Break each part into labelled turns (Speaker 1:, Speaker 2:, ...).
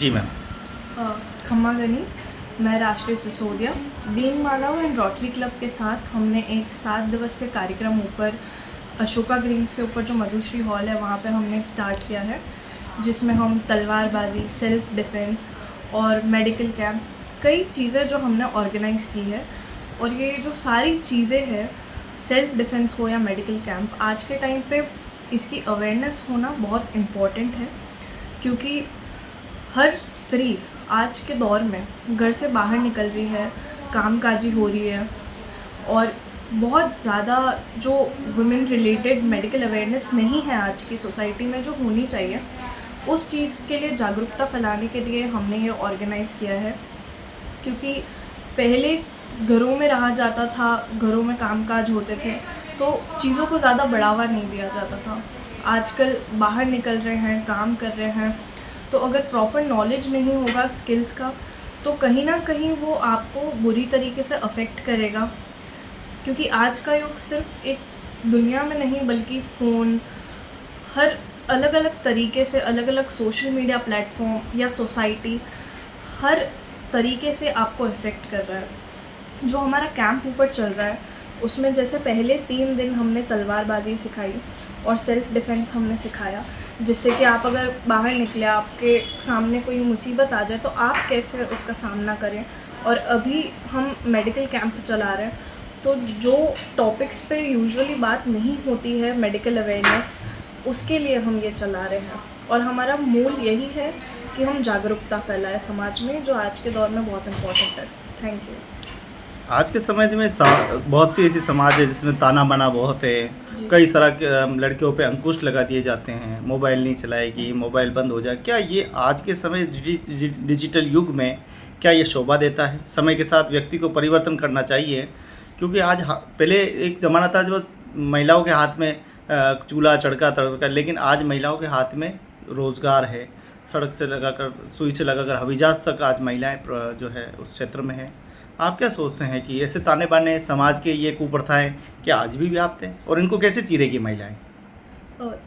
Speaker 1: जी ma'am.
Speaker 2: खम्मा गनी, मैं राष्ट्रीय सिसोदिया दीन मानव एंड रोटरी क्लब के साथ हमने एक 7 दिवसीय कार्यक्रम ऊपर अशोका ग्रीन्स के ऊपर जो मधुश्री हॉल है वहाँ पे हमने स्टार्ट किया है, जिसमें हम तलवारबाजी, सेल्फ डिफेंस और मेडिकल कैंप कई चीज़ें जो हमने ऑर्गेनाइज़ की है। और ये जो सारी चीज़ें हैं, सेल्फ डिफेंस हो या मेडिकल कैंप, आज के टाइम पे इसकी अवेयरनेस होना बहुत इम्पॉर्टेंट है, क्योंकि हर स्त्री आज के दौर में घर से बाहर निकल रही है, कामकाजी हो रही है, और बहुत ज़्यादा जो वुमेन रिलेटेड मेडिकल अवेयरनेस नहीं है आज की सोसाइटी में जो होनी चाहिए, उस चीज़ के लिए जागरूकता फैलाने के लिए हमने ये ऑर्गेनाइज़ किया है। क्योंकि पहले घरों में रहा जाता था, घरों में कामकाज होते थे, तो चीज़ों को ज़्यादा बढ़ावा नहीं दिया जाता था। आजकल बाहर निकल रहे हैं, काम कर रहे हैं, तो अगर प्रॉपर नॉलेज नहीं होगा स्किल्स का, तो कहीं ना कहीं वो आपको बुरी तरीके से अफेक्ट करेगा। क्योंकि आज का युग सिर्फ एक दुनिया में नहीं, बल्कि फ़ोन, हर अलग अलग तरीके से, अलग अलग सोशल मीडिया प्लेटफॉर्म या सोसाइटी, हर तरीके से आपको इफ़ेक्ट कर रहा है। जो हमारा कैंप ऊपर चल रहा है, उसमें जैसे पहले 3 दिन हमने तलवारबाजी सिखाई और सेल्फ डिफेंस हमने सिखाया, जिससे कि आप अगर बाहर निकले, आपके सामने कोई मुसीबत आ जाए तो आप कैसे उसका सामना करें। और अभी हम मेडिकल कैंप चला रहे हैं, तो जो टॉपिक्स पे यूजुअली बात नहीं होती है, मेडिकल अवेयरनेस, उसके लिए हम ये चला रहे हैं। और हमारा मूल यही है कि हम जागरूकता फैलाएं समाज में, जो आज के दौर में बहुत इम्पोर्टेंट है। Thank you.
Speaker 1: आज के समय में बहुत सी ऐसी समाज है जिसमें ताना बाना बहुत है। कई सारा लड़कियों पे अंकुश लगा दिए जाते हैं, मोबाइल नहीं चलाएगी, मोबाइल बंद हो जाए। क्या ये आज के समय डिजिटल युग में क्या ये शोभा देता है? समय के साथ व्यक्ति को परिवर्तन करना चाहिए, क्योंकि आज पहले एक ज़माना था जब महिलाओं के हाथ में चूल्हा चड़का तड़का, लेकिन आज महिलाओं के हाथ में रोज़गार है। सड़क से लगाकर, सुई से लगाकर हवाई जहाज़ तक आज महिलाएं जो है उस क्षेत्र में है। आप क्या सोचते हैं कि ऐसे ताने बाने समाज के ये कुप्रथाएं क्या आज भी व्याप्त हैं, और इनको कैसे चीरेगी महिलाएं?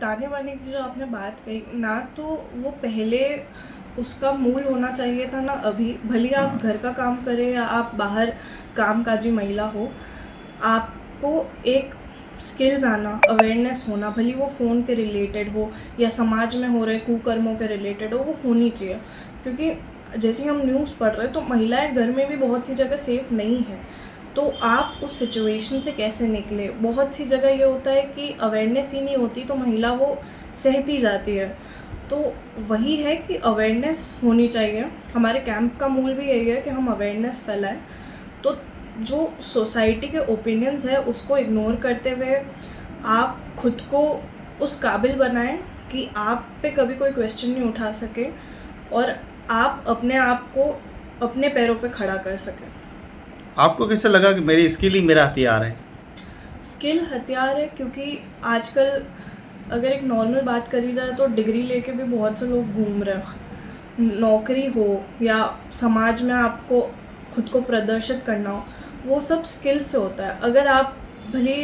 Speaker 2: ताने बाने की जो आपने बात कही ना, तो वो पहले उसका मूल होना चाहिए था ना। अभी भले आप घर का काम करें या आप बाहर कामकाजी महिला हो, आपको एक स्किल्स आना, अवेयरनेस होना, भले वो फ़ोन के रिलेटेड हो या समाज में हो रहे कुकर्मों के रिलेटेड हो, वो होनी चाहिए। क्योंकि जैसे ही हम न्यूज़ पढ़ रहे हैं, तो महिलाएं घर में भी बहुत सी जगह सेफ़ नहीं है। तो आप उस सिचुएशन से कैसे निकले? बहुत सी जगह ये होता है कि अवेयरनेस ही नहीं होती, तो महिला वो सहती जाती है। तो वही है कि अवेयरनेस होनी चाहिए। हमारे कैंप का मूल भी यही है कि हम अवेयरनेस फैलाएं। तो जो सोसाइटी के ओपिनियंस है, उसको इग्नोर करते हुए आप खुद को उस काबिल बनाएं कि आप पे कभी कोई क्वेश्चन नहीं उठा सके, और आप अपने आप को अपने पैरों पे खड़ा कर सकें।
Speaker 1: आपको कैसे लगा कि मेरी स्किल ही मेरा हथियार है?
Speaker 2: स्किल हथियार है, क्योंकि आजकल अगर एक नॉर्मल बात करी जाए तो डिग्री लेके भी बहुत से लोग घूम रहे हैं। नौकरी हो या समाज में आपको खुद को प्रदर्शित करना हो, वो सब स्किल से होता है। अगर आप भले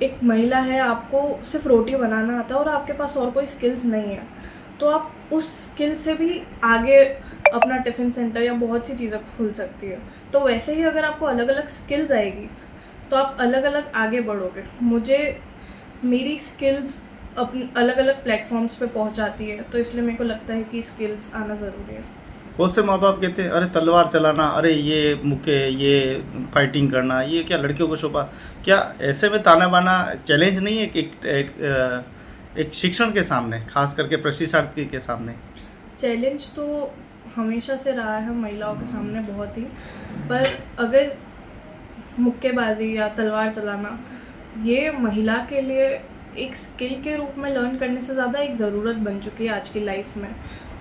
Speaker 2: एक महिला है, आपको सिर्फ रोटी बनाना आता है और आपके पास और कोई स्किल्स नहीं है, तो आप उस स्किल से भी आगे अपना टिफ़िन सेंटर या बहुत सी चीज़ें खुल सकती है। तो वैसे ही अगर आपको अलग अलग स्किल्स आएगी, तो आप अलग अलग आगे बढ़ोगे। मुझे मेरी स्किल्स अपने अलग अलग प्लेटफॉर्म्स पे पहुंचाती है, तो इसलिए मेरे को लगता है कि स्किल्स आना ज़रूरी है।
Speaker 1: बहुत से माँ बाप कहते हैं, अरे तलवार चलाना, अरे ये मुक्के, ये फाइटिंग करना, ये क्या लड़कियों को शोभा? क्या ऐसे में ताना बाना चैलेंज नहीं है कि एक शिक्षण के सामने, खास करके प्रशिक्षार्थी के सामने?
Speaker 2: चैलेंज तो हमेशा से रहा है महिलाओं के सामने बहुत ही। पर अगर मुक्केबाजी या तलवार चलाना ये महिला के लिए एक स्किल के रूप में लर्न करने से ज़्यादा एक ज़रूरत बन चुकी है आज की लाइफ में,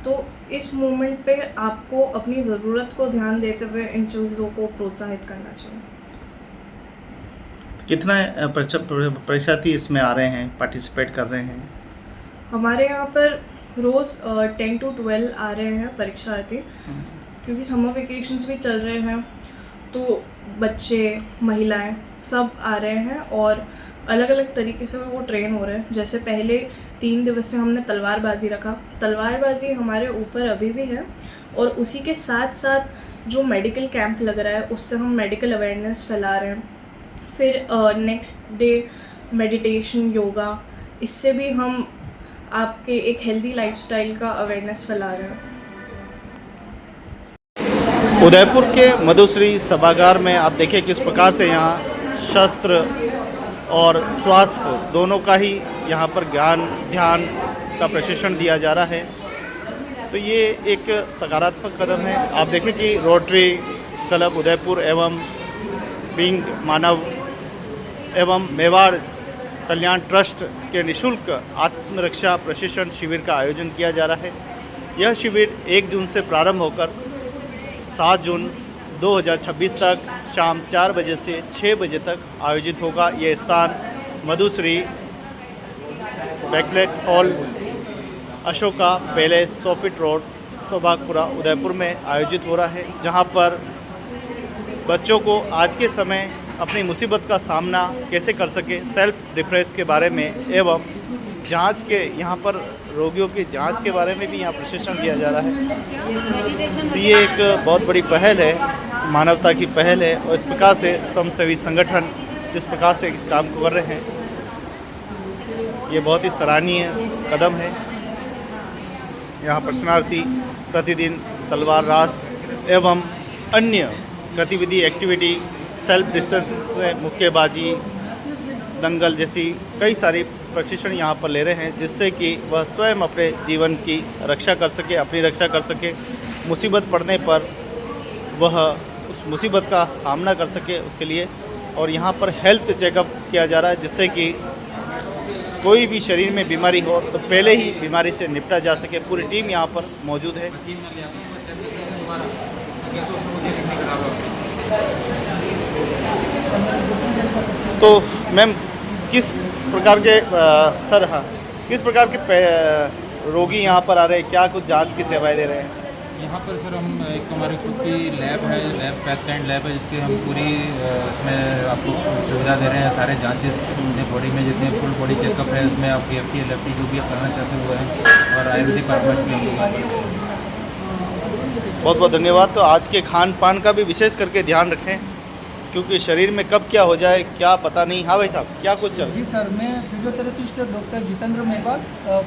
Speaker 2: तो इस मोमेंट पे आपको अपनी ज़रूरत को ध्यान देते हुए इन चीज़ों को प्रोत्साहित करना चाहिए।
Speaker 1: कितना परीक्षार्थी इसमें आ रहे हैं, पार्टिसिपेट कर रहे हैं?
Speaker 2: हमारे यहाँ पर रोज़ 10 to 12 आ रहे हैं परीक्षार्थी, क्योंकि समर वेकेशंस भी चल रहे हैं तो बच्चे, महिलाएं सब आ रहे हैं और अलग अलग तरीके से वो ट्रेन हो रहे हैं। जैसे पहले 3 दिवस से हमने तलवारबाजी रखा। तलवारबाजी हमारे ऊपर अभी भी है और उसी के साथ साथ जो मेडिकल कैंप लग रहा है उससे हम मेडिकल अवेयरनेस फैला रहे हैं। फिर नेक्स्ट डे मेडिटेशन, योगा, इससे भी हम आपके एक हेल्दी लाइफस्टाइल का अवेयरनेस फैला रहे हैं।
Speaker 1: उदयपुर के मधुश्री सभागार में आप देखिए किस प्रकार से यहाँ शस्त्र और स्वास्थ्य दोनों का ही यहाँ पर ज्ञान ध्यान का प्रशिक्षण दिया जा रहा है। तो ये एक सकारात्मक कदम है। आप देखें कि रोटरी क्लब उदयपुर एवं विंग मानव एवं मेवाड़ कल्याण ट्रस्ट के निःशुल्क आत्मरक्षा प्रशिक्षण शिविर का आयोजन किया जा रहा है। यह शिविर 1 जून से प्रारंभ होकर 7 जून 2026 तक शाम 4 बजे से 6 बजे तक आयोजित होगा। ये स्थान Madhushri banquet hall, Ashoka palace, सोफिट रोड, सौभागपुरा, उदयपुर में आयोजित हो रहा है, जहां पर बच्चों को आज के समय अपनी मुसीबत का सामना कैसे कर सके, सेल्फ डिफेंस के बारे में एवं जांच के यहाँ पर रोगियों की जांच के बारे में भी यहाँ प्रशिक्षण दिया जा रहा है। तो ये एक बहुत बड़ी पहल है, मानवता की पहल है और इस प्रकार से समाजसेवी संगठन जिस प्रकार से इस काम को कर रहे हैं, ये बहुत ही सराहनीय कदम है। यहाँ प्रशिक्षणार्थी प्रतिदिन तलवार रास एवं अन्य गतिविधि एक्टिविटी, सेल्फ डिस्टेंसिंग से मुक्केबाजी, दंगल जैसी कई सारी प्रशिक्षण यहाँ पर ले रहे हैं, जिससे कि वह स्वयं अपने जीवन की रक्षा कर सके, अपनी रक्षा कर सके, मुसीबत पड़ने पर वह उस मुसीबत का सामना कर सके उसके लिए। और यहाँ पर हेल्थ चेकअप किया जा रहा है, जिससे कि कोई भी शरीर में बीमारी हो तो पहले ही बीमारी से निपटा जा सके। पूरी टीम यहाँ पर मौजूद है। तो मैम किस प्रकार के सर हाँ किस प्रकार के रोगी यहाँ पर आ रहे हैं, क्या कुछ जांच की सेवाएं दे रहे हैं?
Speaker 3: यहाँ पर सर हम एक हमारी खुद की लैब है, लैब पैक एंड लैब है, जिसके हम पूरी इसमें आपको सुविधा दे रहे हैं। सारे जांचेस अपने बॉडी में जितने फुल बॉडी चेकअप है, इसमें आपकी FT LFT जो भी आप करना चाहते हुए हैं, और आयुर्वेदिक परामर्श भी हम लोग।
Speaker 1: बहुत बहुत धन्यवाद। तो आज के खान पान का भी विशेष करके ध्यान रखें, क्योंकि शरीर में कब क्या हो जाए क्या पता नहीं। हाँ भाई साहब, क्या कुछ चल?
Speaker 4: जी सर, मैं physiotherapist doctor Jitendra Mewar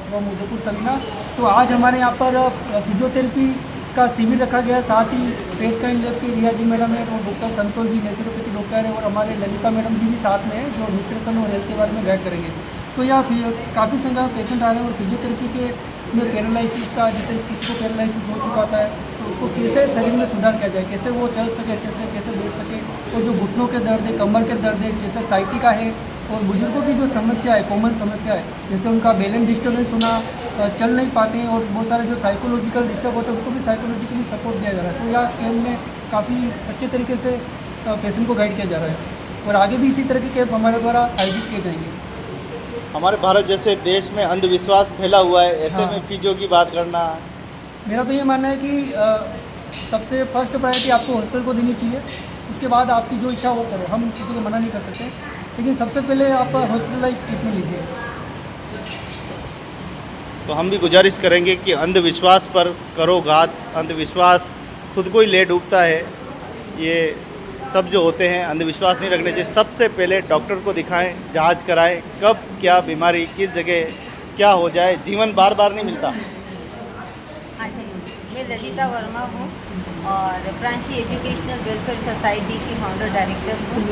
Speaker 4: from Udaipur समीना। तो आज हमारे यहाँ पर फिजियोथेरेपी का शिविर रखा गया, साथ ही पेट का इंजर की रिया जी मैडम है, और doctor Santosh ji naturopathy doctor है, और हमारे ललिता मैडम जी भी साथ में हैं जो न्यूट्रिशन और हेल्थ के बारे में गाइड करेंगे। तो यहाँ काफ़ी संख्या में पेशेंट आ रहे हैं और फिजियोथेरेपी के में पैरालिसिस का, जैसे किसी को पैरालिसिस हो चुका था तो उसको कैसे शरीर में सुधार किया जाए, कैसे वो चल सके अच्छे से, कैसे बैठ सके, और जो घुटनों के दर्द है, कमर के दर्द है, जैसे साइटिका है, और बुजुर्गों की जो समस्या है, कॉमन समस्या है, जैसे उनका बैलेंस डिस्टर्बेंस होना, चल नहीं पाते हैं, और बहुत सारे जो साइकोलॉजिकल डिस्टर्ब होते हैं उनको भी साइकोलॉजिकली सपोर्ट दिया जा रहा है। तो यहाँ कैंप में काफ़ी अच्छे तरीके से पेशेंट को गाइड किया जा रहा है, और आगे भी इसी तरह के कैंप हमारे द्वारा आयोजित किए जाएंगे।
Speaker 1: हमारे भारत जैसे देश में अंधविश्वास फैला हुआ है, ऐसे
Speaker 4: हाँ।
Speaker 1: में फिजियो की बात करना,
Speaker 4: मेरा तो ये मानना है कि सबसे फर्स्ट प्रायोरिटी आपको हॉस्पिटल को देनी चाहिए। उसके बाद आपकी जो इच्छा वो करो, हम किसी को मना नहीं कर सकते, लेकिन सबसे पहले आप हॉस्पिटलाइज ट्रीटमेंट लीजिए।
Speaker 1: तो हम भी गुजारिश करेंगे कि अंधविश्वास पर करो घात। अंधविश्वास खुद को ही ले डूबता है। ये सब जो होते हैं अंधविश्वास नहीं रखने चाहिए। सबसे पहले डॉक्टर को दिखाएं, जांच कराएं, कब क्या बीमारी किस जगह क्या हो जाए। जीवन बार बार नहीं मिलता।
Speaker 5: हाँ जी, मैं ललिता वर्मा हूँ और ब्रांची एजुकेशनल वेलफेयर सोसाइटी की फाउंडर डायरेक्टर हूँ।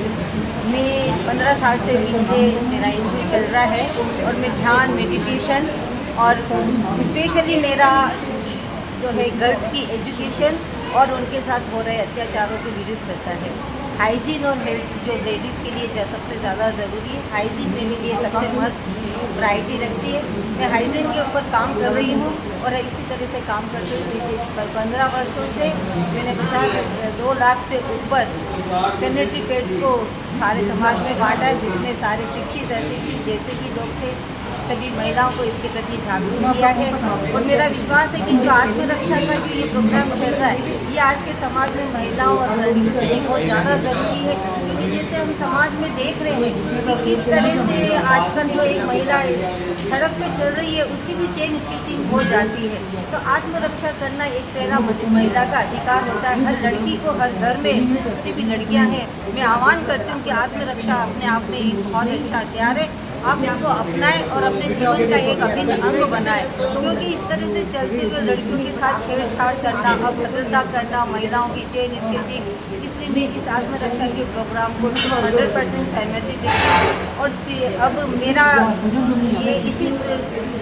Speaker 5: मैं 15 साल से पिछले मेरा एनजीओ चल रहा है और मैं ध्यान, मेडिटेशन और स्पेशली मेरा जो है गर्ल्स की एजुकेशन और उनके साथ हो रहे अत्याचारों के विरुद्ध करता है। हाइजीन और हेल्थ जो लेडीज़ के लिए सबसे ज़्यादा ज़रूरी है, हाइजीन मेरे लिए सबसे मस्ट प्रायोरिटी रखती है। मैं हाइजीन के ऊपर काम कर रही हूँ और इसी तरह से काम करते हुए 15 वर्षों से मैंने 2 लाख से ऊपर सैनिटरी पैड्स को सारे समाज में बांटा है, जिसमें सारे शिक्षित अशिक्षित जैसे भी लोग थे सभी महिलाओं को इसके प्रति जागरूक किया है। और मेरा विश्वास है कि जो आत्मरक्षा का जो ये प्रोग्राम चल रहा है, ये आज के समाज में महिलाओं और लड़कियों के लिए बहुत ज़्यादा ज़रूरी है। क्योंकि जैसे हम समाज में देख रहे हैं कि किस तरह से आजकल जो एक महिला सड़क पे चल रही है, उसकी भी चेन स्केचिंग हो जाती है। तो आत्मरक्षा करना एक पहला महिला का अधिकार होता है। हर लड़की को, हर घर में जितनी भी लड़कियां हैं, मैं आह्वान करती हूँ कि आत्मरक्षा अपने आप में एक बहुत अच्छा हथियार है। आप इसको अपनाएं और अपने जीवन का एक अभिन्न अंग बनाएं। क्योंकि इस तरह से चलते हुए लड़कियों के साथ छेड़छाड़ करना, अभद्रता करना, महिलाओं की चेन स्केचिंग, इसलिए मैं इस आत्मरक्षा के प्रोग्राम को 100% सहमति देती हूँ। और अब मेरा ये इसी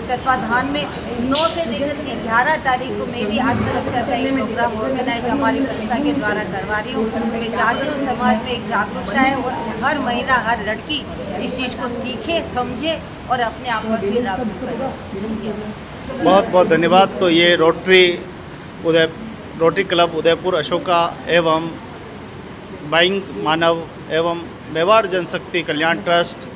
Speaker 5: तत्वाधान में 9 से लेकर के 11 तारीख को मैं भी आत्मरक्षा का एक प्रोग्राम ऑर्गेनाइज हमारी संस्था के द्वारा करवा रही हूँ। मैं चाहती हूँ समाज में एक जागरूकता है और हर महिला, हर लड़की इस चीज़ को सीखे, समझे और अपने आप पर भी लागू करे।
Speaker 1: बहुत बहुत धन्यवाद। तो ये रोटरी क्लब उदयपुर अशोका एवं बैंक मानव एवं मेवाड़ जनशक्ति कल्याण ट्रस्ट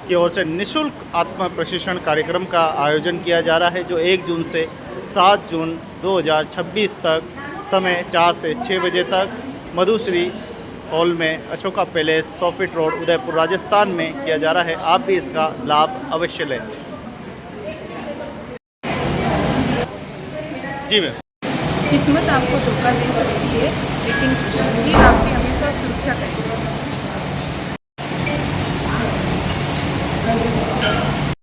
Speaker 1: की ओर से निःशुल्क आत्म प्रशिक्षण कार्यक्रम का आयोजन किया जा रहा है, जो 1 जून से 7 जून 2026 तक समय 4 से 6 बजे तक मधुश्री हॉल में Ashoka palace, 100 feet road, Udaipur, Rajasthan में किया जा रहा है। आप भी इसका लाभ अवश्य लें। जी मैम।
Speaker 6: किस्मत आपको धोखा दे सकती है, लेकिन उसकी आपकी हमेशा सुरक्षा करेगी।